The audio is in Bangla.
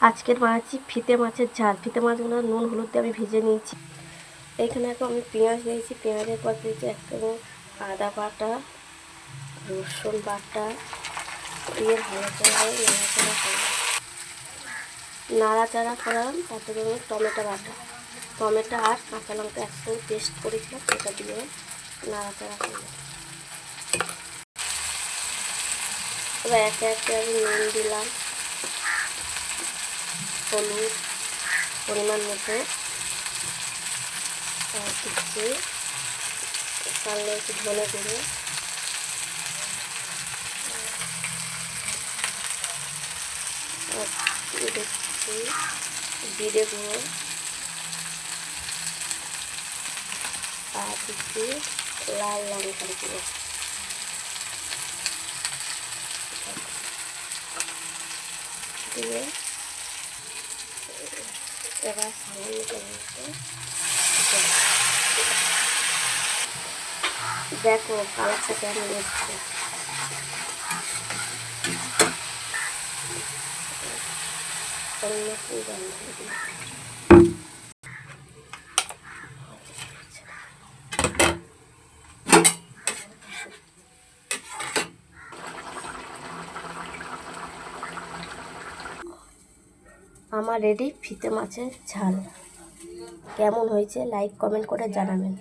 আজকের বানাচ্ছি ফিতে মাছের ঝাল। ফিতে মাছগুলো নুন হলুদ দিয়ে আমি ভেজে নিয়েছি। এখানে এখন আমি পেঁয়াজ দিয়েছি, পেঁয়াজের পর দিয়েছি একটা আদা বাটা, রসুন বাটা দিয়ে ভালো করে নাড়াচাড়া করাম। তারপরে আমি টমেটো বাটা, টমেটো আর কাঁচা লঙ্কা একসঙ্গে পেস্ট করেছিলাম, সেটা দিয়ে নাড়াচাড়া করলাম। এবার একে একে আমি নুন দিলাম, হলুদ পরিমাণ মতো, আর দিচ্ছি সামনে একটু ধনে গুঁড়ো, আর দিচ্ছি জিরে গুঁড়ো, আর দিচ্ছি লাল লঙ্কার গুঁড়ো। দিয়ে এবার সামান্য দেখো কালারটা কেমন এসছে। আমার রেডি ফিতে মাছের ঝাল। কেমন হয়েছে লাইক কমেন্ট করে জানাবেন।